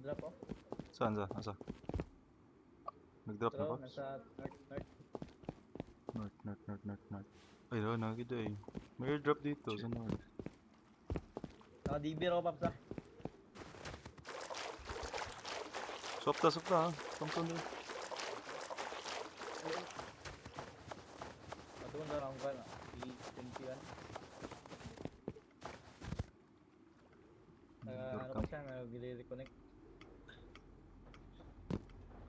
Drop oh. Saan? Asa? Nag-drop na Pero ba? nasa north. North. Ay, nakakita eh. May airdrop dito sa north. Naka-DB ako, Paps ah. Sopta ha. Thompson din. Matuon na lang ko na. I-21. Ano pa siya, nag-reconnect.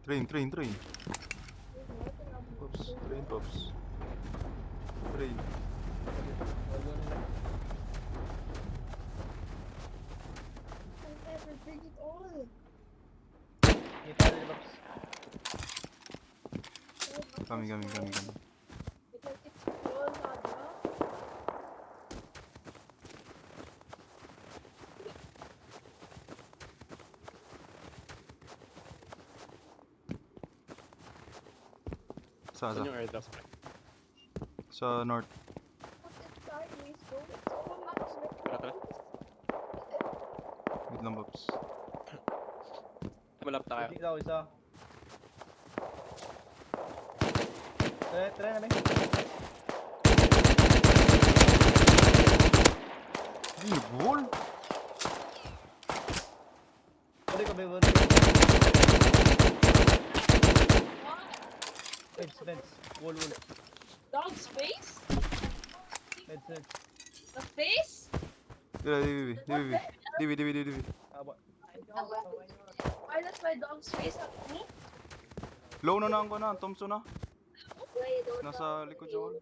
Train. Pops. Train. Walo nila. Kita nila, Paps. Kami. Saan? Saan yung airdrop? Sa north. Tara. Wait lang, Pops. Malap tayo. Hindi daw isa. Try namin. Hindi, ball. Balik ko, baby. Meds. Wall. Dog's face? Meds. The face? DB. Aba. Why does my dog's face have me? Low na ko na. Thompson na. Nasa likod siya wall.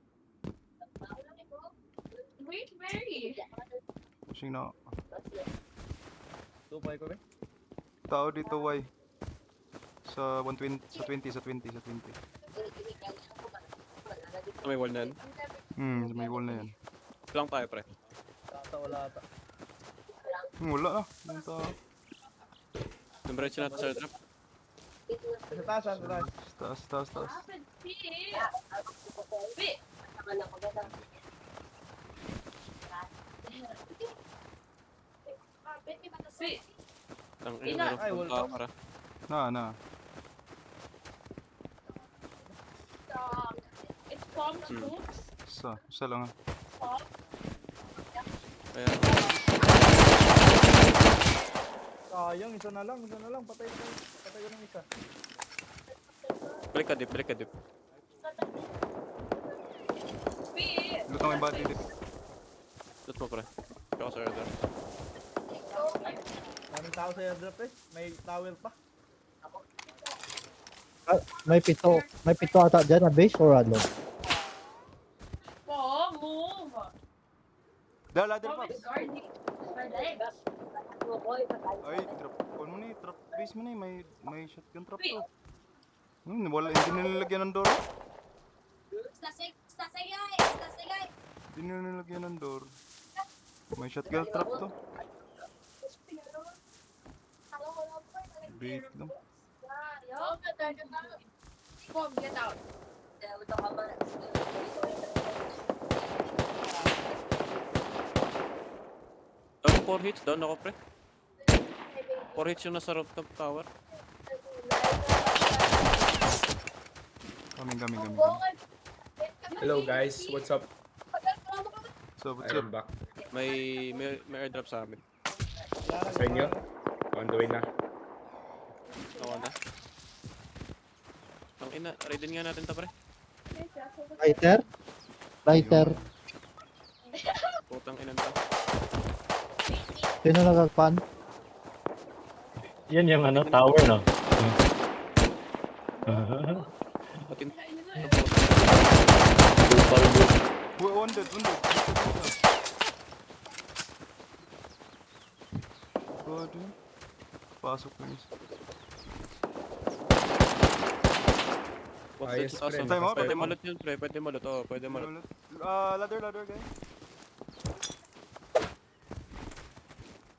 Wait, Mary. Pushing na. Tupay ko, be. Tao dito, Y. Sa 120. Sa 20. May wall na yan. May wall na yan. Lang tayo, pre. Tata wala ata. Wala na. Yung tao. Numbration natin sa airdrop. Sa taas. Taas. What happened? Pete. Pete. Pete. Ang Ina. Ay, wall tao box. para. Na. It's Tom's books. Isa lang. Tom. Ayan. Sayang, isa na lang. Patay ko ng isa. Balik ka dip. Pete. Lutang may body dito. Loot mo, pre. Ikaw sa airdrop. Daming tao sa airdrop eh. May tower pa. May pito ata dyan na base or ano? Oh, move. Ladder Mom pa. is guarding my legs. Ay, drop. Ano na eh, trap base mo na eh. May shotgun trap to. Wala, hindi nilalagyan ng door. Hindi nilalagyan ng door. May shotgun trap to. Wait lang. Mom, get out. Down 4 hits. Down ako, pre. 4 hits yung nasa rooftop tower. Kami. Hello guys, what's up? So, what's I am up? back. May airdrop sa amin. Sa inyo? On the way na. Nawa na. Ang ina, raidin nga natin ta, pre. Lighter. Putang inan ta. Sino nagagpan? Yan yung ano, tower, no? Patin. Wounded. God, pasok na isa. Ayos, pre. Pwede malot yun, pre. Pwede malot. Oo, pwede malot. Ladder, guys.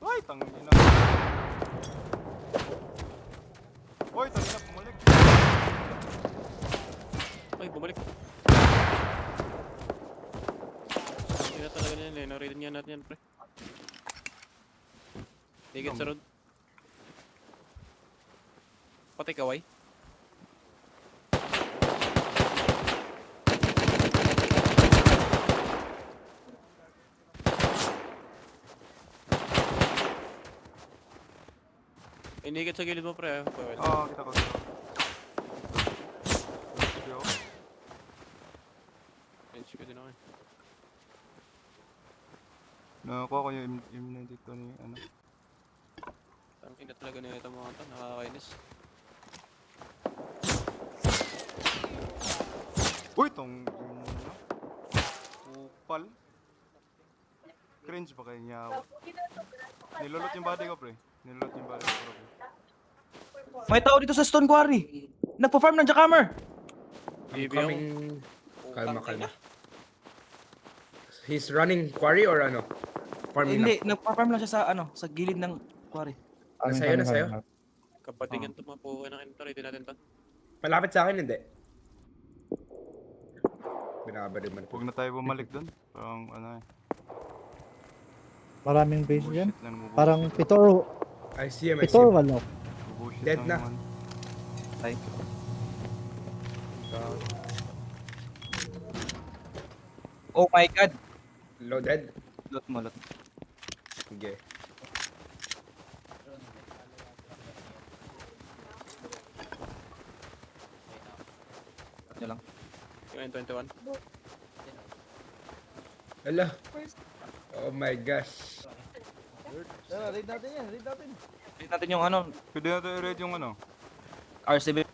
Ay, tangina. Oy, tangina, bumalik. Ay, bumalik. Hindi na talaga yan eh. Na-raidin nga natin yan, pre. Higit sa road. Patay kaway. Inigit sa gilid mo pre. Well, Kita ko. Yo. HP din ako eh. Nakakuha ko yung immunity ko ni ano. Ang ina talaga na ito mga to. Nakakainis. Uy, tong kupal. Cringe pa kayo niya. Nilulot yung body ko, pre. Nilulot yung body ko, pre. May tao dito sa Stone Quarry. Nagpa-farm ng jackhammer. I'm BB coming. Kalma. He's running quarry or ano? Farming Hindi, nagpa-farm lang siya sa sa gilid ng quarry. Nasa'yo? Kapatingan to mga puwi ng ito. Ready natin to. Malapit sa akin, hindi. Binabari man po. Huwag na tayo bumalik doon. Parang ano eh. Maraming base dyan. Bullshit lang. Parang 7 or I see him, I 7 see or him. 1 Bullshit Dead lang na. naman. Oh my god. Loaded? Lot mo. Sige. Yan lang. Yung N21. Ala. Oh my gosh. Tara, raid natin yan, raid natin. Tignan natin yung Pwede natin i-raid yung ano. RCB.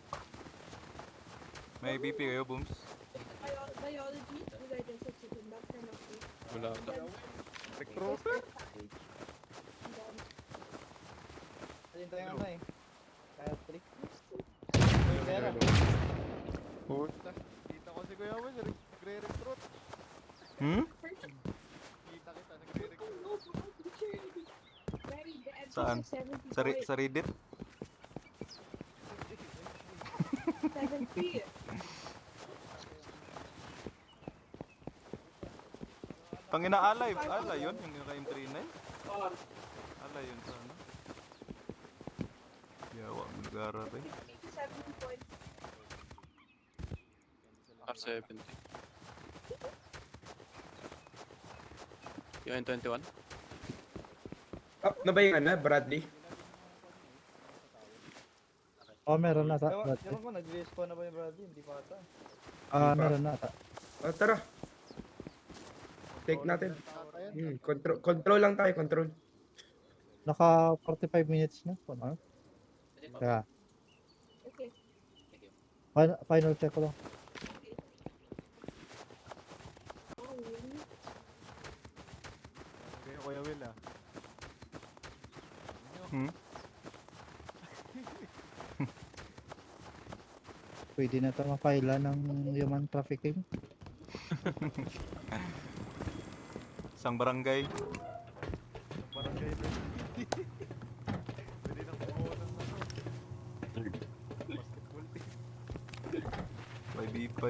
May BP kayo, Booms. Biology, you guys are such a good doctor, no? Wala. Recruiter? Ayun tayo ano eh. Kaya trick. Puta. Kita ko si Kuya Will, nagre-recruit. Kita, nagre-recruit. Saan? Sa Reddit? 70. Tangina alay yun, yung naka-M39. Alay yun sa ano. Yawa, nagara rin. 70 points. R70. Yung N21. Up na ba yung ano, Bradley? Oh, meron na ata. Ewan ko, nag-respawn na ba yung Bradley? Hindi pa ata. Meron na ata. Tara. Take natin. Control lang tayo, control. Naka 45 minutes na. Ano? Kaya, Okay. final check ko lang. Oh, really? Okay, Kuya Will ah. Pwede na ito ma-file ng human trafficking. Isang barangay. Parang kayo doon. Pwede nang kumuha ng ano. Basketball team. 5v5.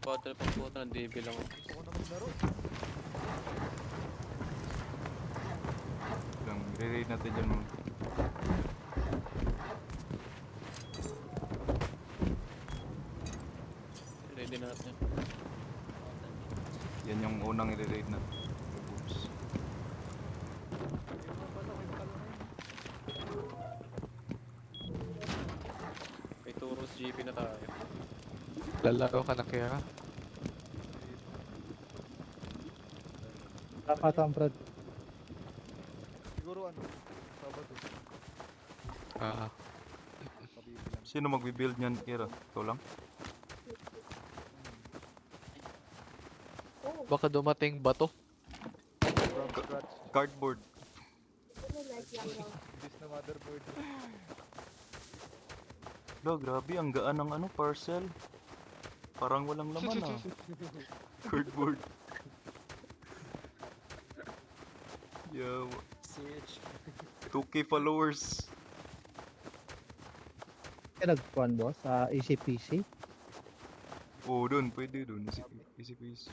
Bottle pang puto ng DB lang. Ako na maglaro. Lang, re-raid natin dyan muna. Ready na natin. Yan yung unang i-raid natin. Oops. May Turus GP na tayo. Lalaro ka na kaya? Dapat ang Brad. Siguro ano, Sabado. Ah, Pabibig lang. Sino magbi-build niyan, Kira? Ikaw lang? baka dumating bato. From scratch. Cardboard. This na motherboard. Lo, grabe, ang gaan ng ano, parcel. Parang walang laman ah. Cardboard. Yo. 2K followers. Kaya nagkuhan boss sa ECPC. Oo, dun. Pwede dun. Easy peasy.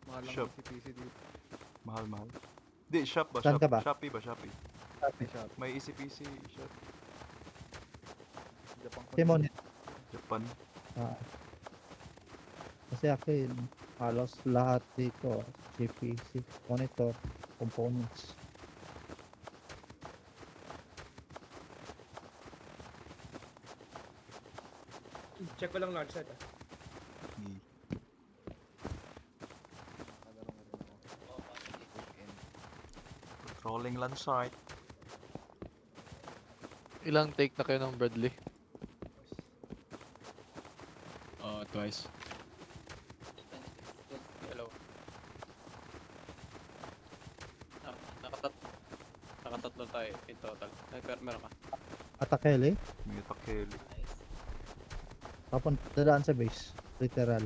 Mahal lang Shop. si PC dito. Mahal, mahal. Di, shop ba? Saan Shop. ka ba? Shopee ba? Shopee. May shop. May easy peasy shop. Japan pa Simon, Japan. kasi akin, halos lahat dito, GPC, monitor, components. Check ko lang large set ah. Di. Nagalong na rin ako. Weekend. Controlling land site. Ilang take na kayo ng Bradley? Twice. Hello. Nakatatlo tayo in total. Ay, pero meron ka. Atakele, May takeli. tapon dadaan sa base, literal.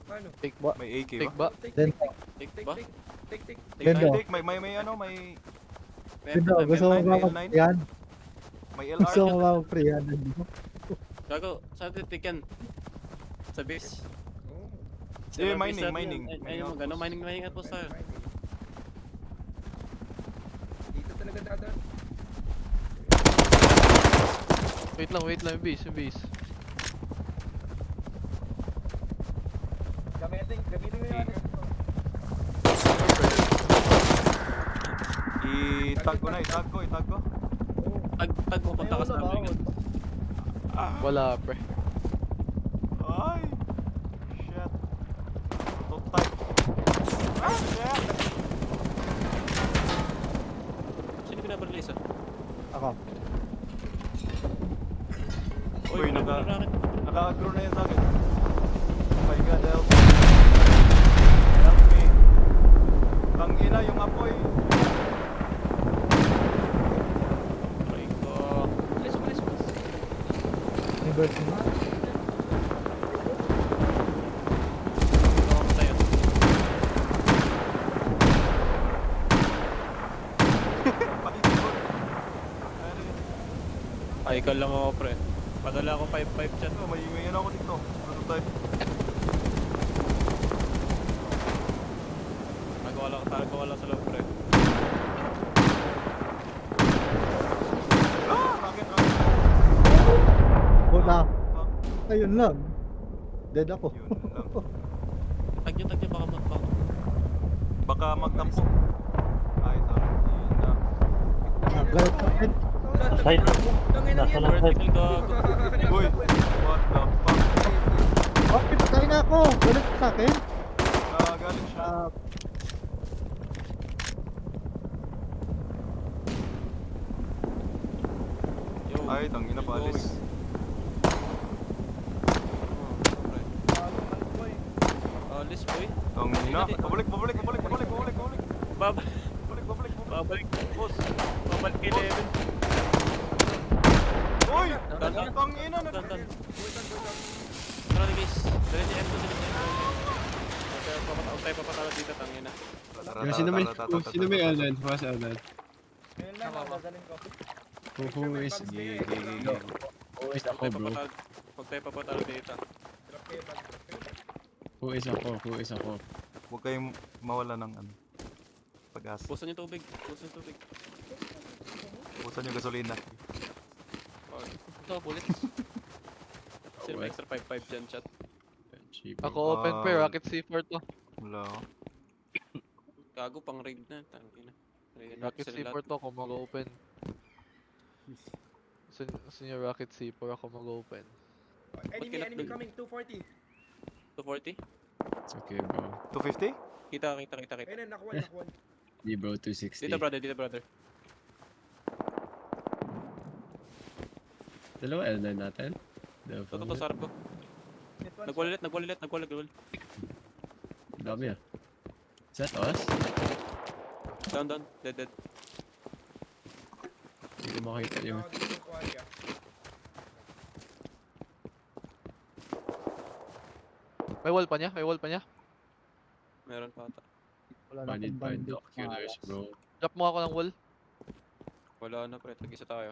Ano? Take ba? May AK Take ba? ba? Take, Then, take, Take take, ba? take, take, take. Ganda. Take, may ano, may Ganda, gusto mo L9, ba L9? mag-priyan? may LR. Gusto mo ba mag-priyan? Gago, saan titik yan? Sa base? Oh. Eh, Sa base mining, natin mining. yan. Ay, Mining mo, outpost. mining outpost tayo. Dito talaga dadaan. Wait lang, yung base, yung base. Gamitin mo yun. Itag ko na, itag ko. Pag pupunta ka sa amin. Wala, pre. Ay! Shit. Prototype. Ah, shit! Sino pinaparelisa? Ako. Uy, naka... naka-agro na yan sa akin. Oh my god, help. Help me. Tangina yung apoy. Ay ko. Bilis. May bird mo. Ito ako tayo. Paikot. Ano yun? Ay, ikaw lang ako, pre. Padala ako 5-5 chat. Ito, may ano ako dito. Prototype. Tagawa lang sa loob, pre. Ah! Rocket. Wala. Ah, Ayun lang. Dead ako. yun lang. Tag nyo, baka Baka magtampo. Ay, tangina. Galit ka rin. Side. Tangina yan. vertical gago. Uy, what the fuck? Okay, patay na ako. Galit ka sa akin. Nagalit siya. Yo. Ay, tangina pa alis. Alis, boy. Tangina. Pabalik. Babalik. Balik. Babalik. Boss. Babalik kay Devin. Uy! Dandan. Tangina na. Dandan. Tara ni guys. Dali ni M2 dali ni M2. Huwag tayo papatalo dito, tangina. Sino may L9? Mas L9. Ayun lang, dadalhin ko. Who is... Gigi. Who is ako, bro? Huwag tayo papatalo dito. Drop kayo, bag, drop kayo. Who is ako? Huwag kayong mawala ng ano. Pag-asa. Pusan yung tubig. Pusan yung gasolina. Oh, ito, bullets. Sino may extra 5-5 dyan, chat? Cheap. Ako open pre, Rocket C4 to. Wala. Gago pang raid na, tangina. Rocket C4 to, ako mag-open. Gusto niyo Rocket C4, ako mag-open. Enemy coming, 240. 240? It's okay, bro. 250? Kita. Ayun na, nakuha. Di bro, 260. Dito brother. Dalawa L9 natin. Toto sarap ko. Nagwalilit. Dami ah. Is that us? Down. Dead. Hindi ko makita yung... May wall pa niya? Meron pa ata. Wala na Bandit akong by bandit. Oculars, bro. Drop mo ako ng wall. Wala na pre, tag-isa tayo.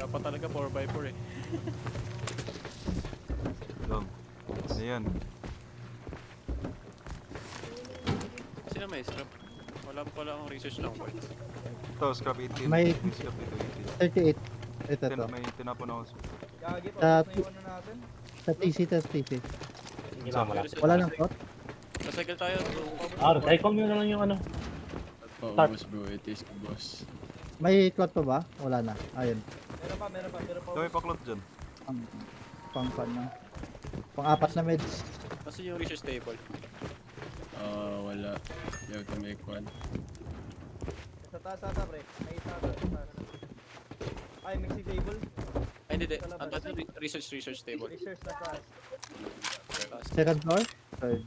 Dapat talaga 4x4 eh. Lang. Ayan. Sino may scrap? Wala akong research lang boy. Ito, scrap 18. May- scrap dito 38. Ito to. May tinapon ako. Sa, sa TC, sa TC. Wala nang pot? Pacycle tayo. Paubos bro, it is the boss. May cloth pa ba? Wala na. Ayun. Ito may paklot dyan. Pang na. Pang-apat na meds. Kasi yung research table. Wala. You have to make one. Ay, hindi. Ang research table. Second floor? Third.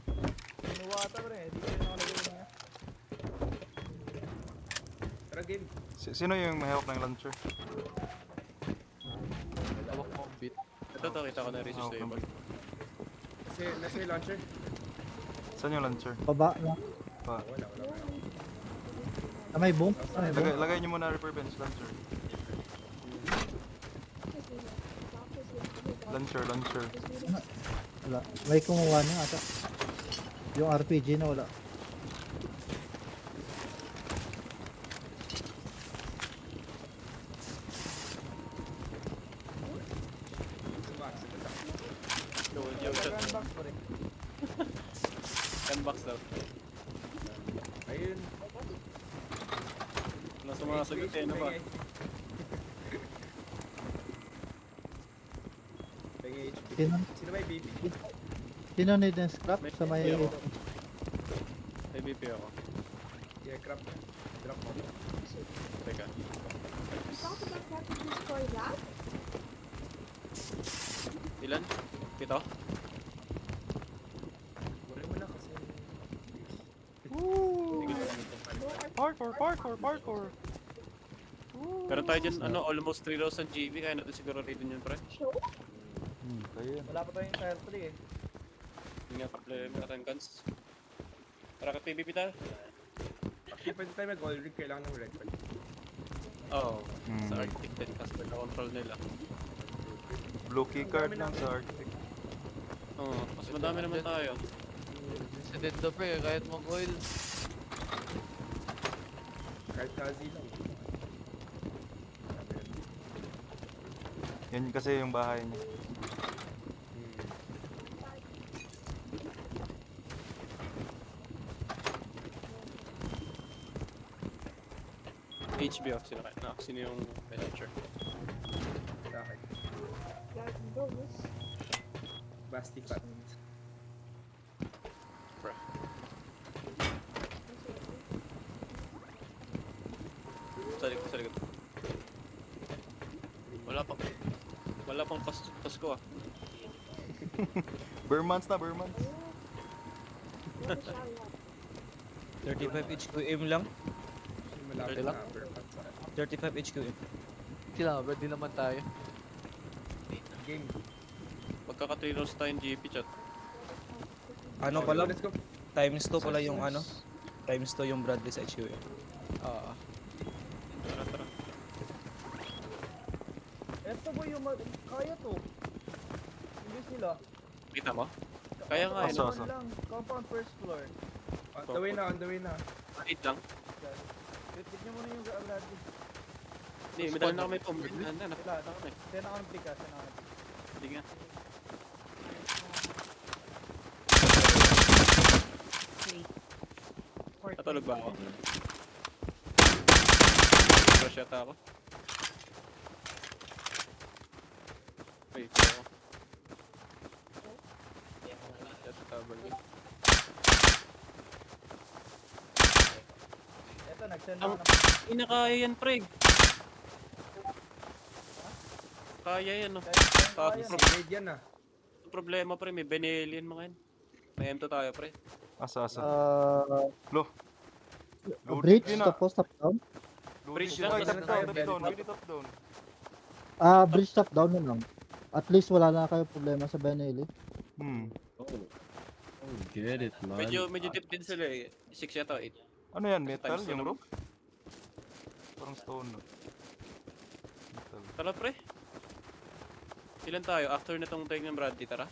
Tara game. Sino yung may hawak ng launcher? Hawak mo ang beat. Ito, kita ko na yung research table. Kasi nasa yung launcher. Saan yung launcher? Baba na. Pa. Wala. Ah, may boom? Ah, may boom. Lagay nyo muna repair bench launcher. Launcher. Wala. May kumuha na ata. Yung RPG na wala. Yo, shot. 10 bucks daw. Ayun. Nasa mga sagot eh, ano ba? Pengi HP. Sino ba yung BP? Sino need ng scrap sa may... May BP ako. Yeah, crap. Drop mo. Teka. Ilan? Pito? Kunin mo na kasi. Parkour! Pero tayo dyan, almost 3,000 GB, kaya natin siguro rin yun, pre. Kaya yan. Yung nga, problema natin guns. Para ka PvP tayo? Actually, pwede tayo mag-all rig. Kailangan ng red card. Oo. Sa Arctic din, kasi control nila. Blue key card lang sa Arctic. Oo, mas madami naman tayo. Incident na pre, kahit mag-oil. Kahit kazi lang. Yan kasi yung bahay niya. HBO, sino yung manager? Sa akin. Basti fat. Bro. Sa likod. Wala pang Pasko ah. Burmans na. 35 HQM lang. Malapit Pwede na. lang? Berpat sa 35 HQM. Kailangan ba? Di naman tayo. game. Pagkaka-3 tayong GP chat. Ano Okay, pala? Let's go. Times 2 pala yung ano? Times 2 yung Bradley sa HQM. Tara. Eto ba yung kaya to? English nila. Kita mo? Kaya nga Asa, yun. asa. Lang, compound first floor. On the way na. 8 lang. Titik niyo muna yung Bradley. Hindi, medal na kami po. Nakita na kami. Send ako ng pick ah, send ako ng pick. Hindi nga. Natulog ba ako? Rush yata ako. Wait, ako. Yata tabal yun. Eto, nag-send Ang ako ng hindi na kaya yan, pre. Kaya yan, no? kaya. Grade yan ah. Ang problema, pre, may Benelian mga yan. May M2 tayo, pre. Asa. Uh, Load bridge, din na. tapos top down. Bridge Loading. lang, Ay, basta top down. tayo. Really top down. Bridge top down na lang. At least wala na kayo problema sa Benelli. Oh, get it, man. Medyo deep din sila eh. 6 yata, 8. Ano yan? Metal? Times two Yung naman. roof? Parang stone. No? Metal. Tara pre. Ilan tayo? After nitong take ng Bradley, tara.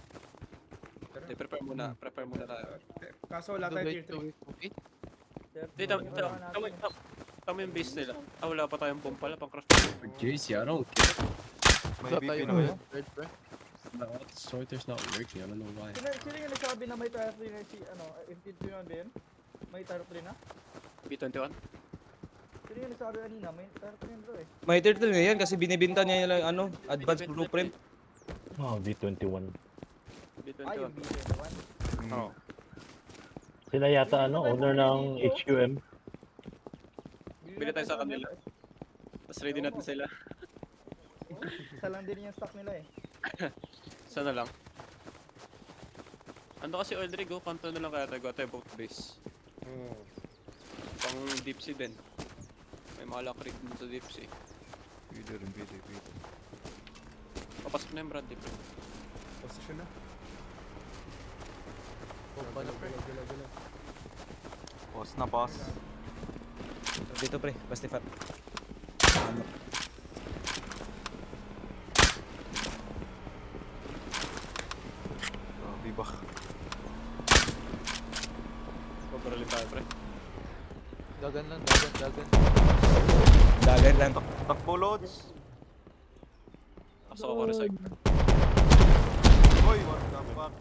Tara. Hindi, prepare muna tayo. Kaso wala tayo tier 3. Hindi, tama yung base nila. Wala pa tayong bomb pala, pang craft. JC, I don't get it. May BP na kayo. Third pre. My sorter's not working. I don't know why. Sino yung nagsabi na may tire 3 na si, ano, MT21 ba yun? May tire 3 na? B21. Sino yung nagsabi kanina? May tire 3 na bro eh. May turtle na yan kasi binibinta niya yung ano, advanced blueprint. Oh, V21. Ay, yung B21. B21. Oo. Sila yata owner ng HQM. Bili tayo sa kanila. Tapos ready natin sila. Isa lang din yung stock nila eh. Sana lang. Ano kasi oil rig, kanto na lang kaya tayo boat base. Oo. Pang deep sea din. May mga lock rig dun sa deep sea. Pwede rin. Papasok na yung Bradley. Position na. Bomba na pre. Galaw. Pause na, pause. Dito pre, basta fat. Bibak. Pabaralin tayo pre. Dagan lang. Dagan lang. Takbo, Lods. Pasok ako recycle. Hoy, what the fuck?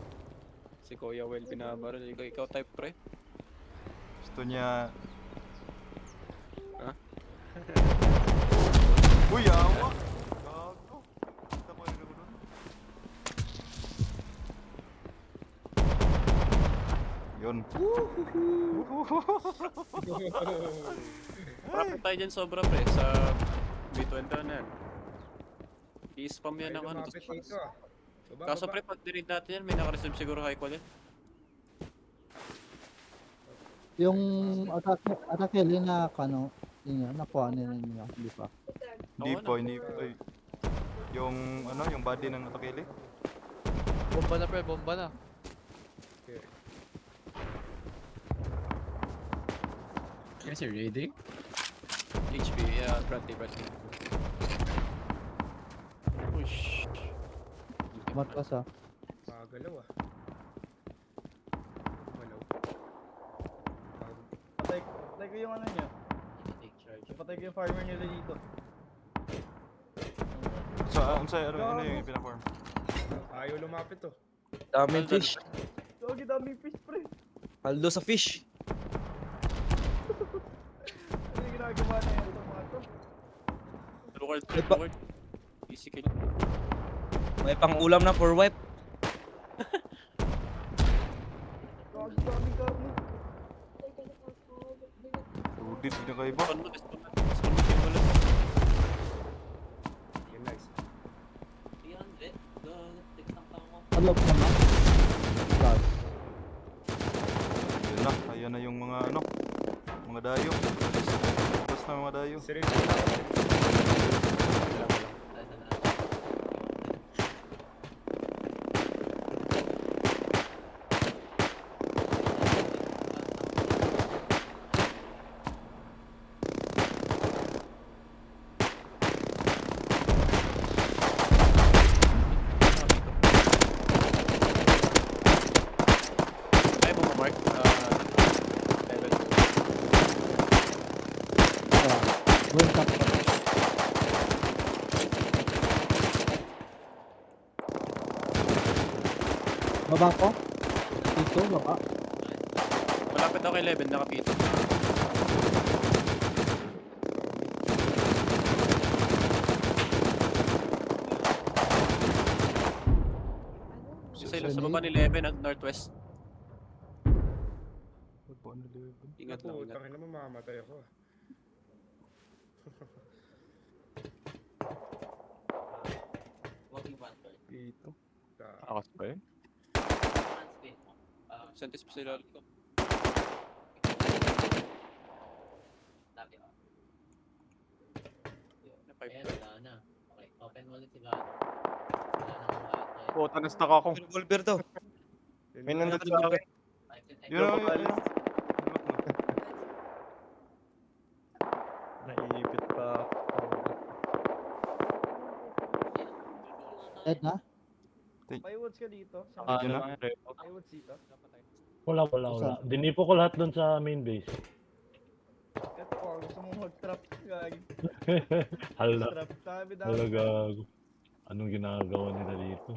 Si Kuya Well binabaril. Ikaw type pre. Gusto niya... Ha? Uy, awa! Gago. Kita ko yun ako dun. Yun. Rapid tayo dyan sobra pre. Sa B21 na yan. I-spam yan ng ano. Lumapit dito ah. Kaso pre, pag dinid natin yan, may naka-reserve siguro high quality. Yung attack heli na kano, yun yan, nakuha nila niya, di ba? Hindi po. Ay. Yung yung body ng Atakili. Bomba na pre, bomba na. You guys are raiding? HP, yeah, Bradley. Ush. Matras ah. Pagalaw ah. Galaw. Patay ko yung ano niya. Patay ko yung farmer nila dito. Ano yung pinaform? Ayaw lumapit to. Daming fish. Gogi, daming fish pre. Paldo sa fish. Ano yung ginagawa na yan sa mga to? True card. Easy kill. May pang ulam na for wipe. Gogi, daming karne. Udit, hindi na kayo ba? Spawn mo kill mo lang. Yun, nice. Alok naman. God. Ayan na yung mga mga dayo. Tapos na mga dayo. Seryoso. Ay, mo mark. Level. Going top. Baba ko? Dito, baba. Malapit ako kay Leven, nakapito. Sa baba ni Leven at northwest. Ingat lang, Ako, ingat. tangin naman mamamatay ako ah. Dito. Akas ba yun? Sentis pa sila ko. Puta, na-stuck ako. Revolver to. May nandun sa akin. Yun. Naiipit pa ako. Dead na? May woods ka dito. Sa Ano na? lang, repo. may woods dito. Wala. Dinipo ko lahat doon sa main base. Ito ko, gusto mo mag-trap. Gagi. Hala. Trap. Dami dami. Talaga. Anong ginagawa nila dito?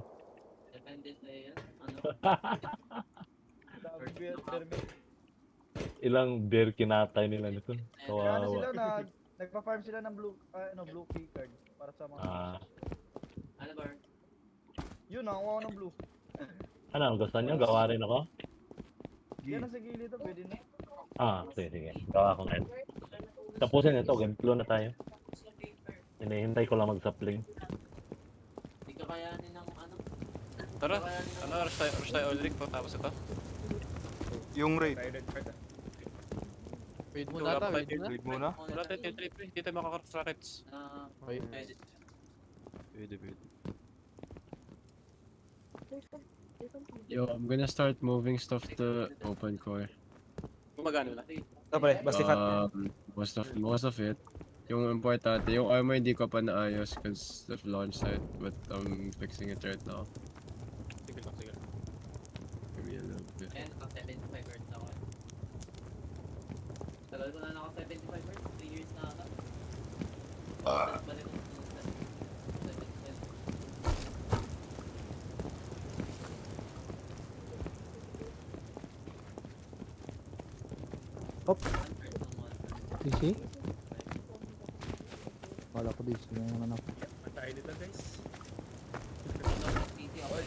Dami beer. Permit. Ilang bear kinatay nila nito. Kaya ano sila Kawawa. nagpa-farm sila ng blue key card para sa mga Ah, yun nakuha ko ng blue. ano, gusto niyo? Gawa rin ako? Yan na sa gilid to, pwede na. Sige. Gawa ko ngayon. Tapusin ito, gameplay na tayo. Hinihintay ko lang mag-sapling. Tara, rush tayo Ulrich po, tapos ito. Yung raid. Tayo red card ah. Wait muna ata, wait muna. Raid muna. Wala tayo tier 3 pre, hindi tayo makaka-cross rockets. Okay. Pwede. Yo, I'm gonna start moving stuff to open core. Gumagano na. Ito pre, basta fat. Most of it. Yung importante, yung armor hindi ko pa naayos because of launch site, but I'm fixing it right now. Sige lang. Give me a little bit. TC? Wala ko dito. Yung anak. Tayo dito guys.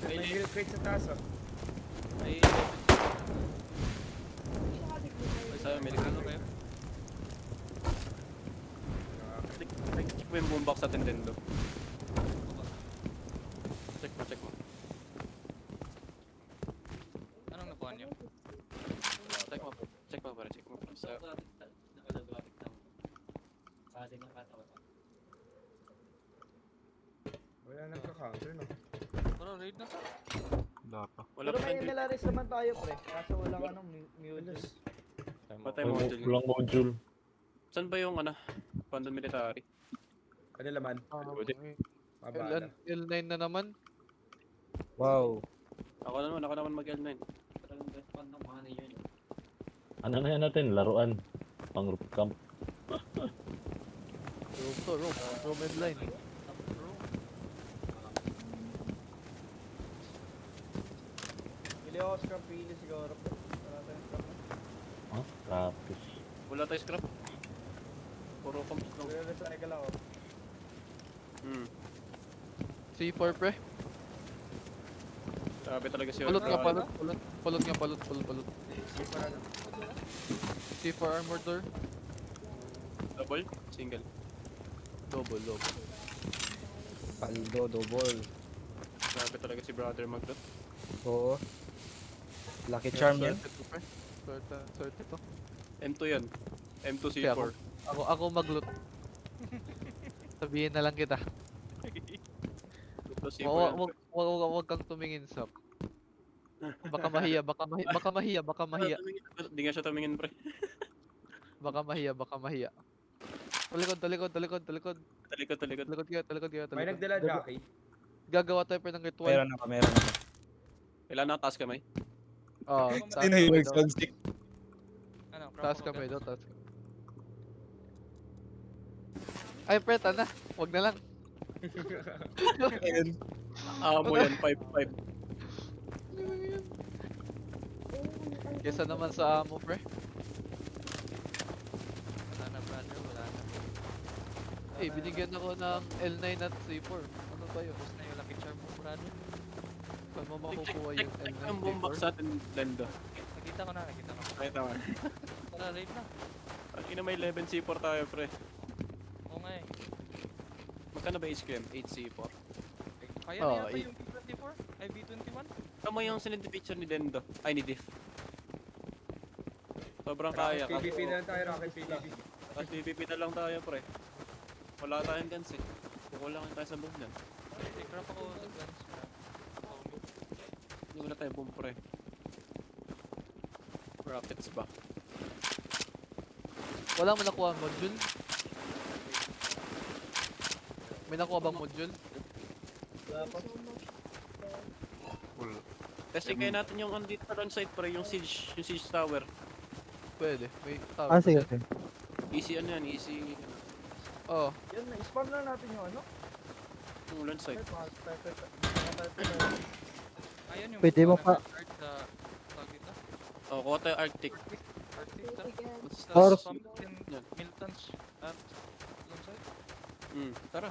May guild crate sa taas oh. Ay, sa'yo, Amerikano kayo? Check mo yung boombox sa Nintendo. Check mo. Anong nakuha niyo? Check mo. So, Wala nagka-counter no. raid na? Wala pa. Wala Pero pa may tayong MLRS naman tayo pre. Kaso walang mules. patay module. Kulang module. Saan ba yung Pandon Military? Ano laman? Pwede. Mabala. L9 na naman. Wow. Ako naman mag L9. Ano na yan natin? Laruan. Pang roof camp. Room and line. Pili ako scrap, pili siguro. Wala tayong scrap na. Tapos. Wala tayo scrap. Puro comps lang. Recycle ako. C4 pre. Grabe talaga si Palot nga, Ulrich. palot. C4 armor door. Double? Single. Double. Paldo, double. Grabe talaga si Brother Magdot. Oo. Lucky charm yan. Swerte to. M2 yan. M2 Kaya C4. Ako mag-loot. Sabihin na lang kita. M2 C4 yan. Wag kang tumingin sa. Baka mahiya. Hindi nga siya tumingin pre. Baka mahiya. Talikod. Talikod kaya. May nagdala jockey. Gagawa tayo pa ng ritual. Meron ako. Kailan na taas kamay? Oo. Sino yung nag-sunstick? Taas kamay daw. Ay, pre, na. Wag na lang. Amo yan, 5-5. Kesa naman sa amo, pre. Eh, binigyan ako ng L9 at C4. Ano ba yun? Mas na yung lucky charm mo, brother. Saan mo makukuha yung Check L9 yung boombox C4? sa atin, Lendo. Nakita ko na. Nakita mo. Tara, raid na. Ang ina may 11 C4 tayo, pre. Oo nga eh. Magkano ba HQM? 8 C4. Kaya na yata yung B24? Ay, B21? Tama yung sinend picture ni Dendo. Ay, ni Diff. Sobrang kaya. PvP na lang tayo, Rocket PvP. Tapos PvP na lang tayo, pre. Wala tayong guns eh. Kukulangin tayo sa boom yan. Crap ako sa guns. Hindi wala tayo boom, pre. Rockets ba? Wala mo nakuha ang module? May nakuha bang module? Wala pa. Wala. Testing kayo natin yung andito on site pre, yung siege tower. Pwede. May tower. Ah, sige. pa dyan. Easy ano yan, easy Oo. Yan, spam lang natin yung ano. yung land site. Mga type. Ayun yung Pwede mo pa- art sa tawag dito. Oh, kuha tayo Arctic. Arctic Or- Milton's alongside. Tara.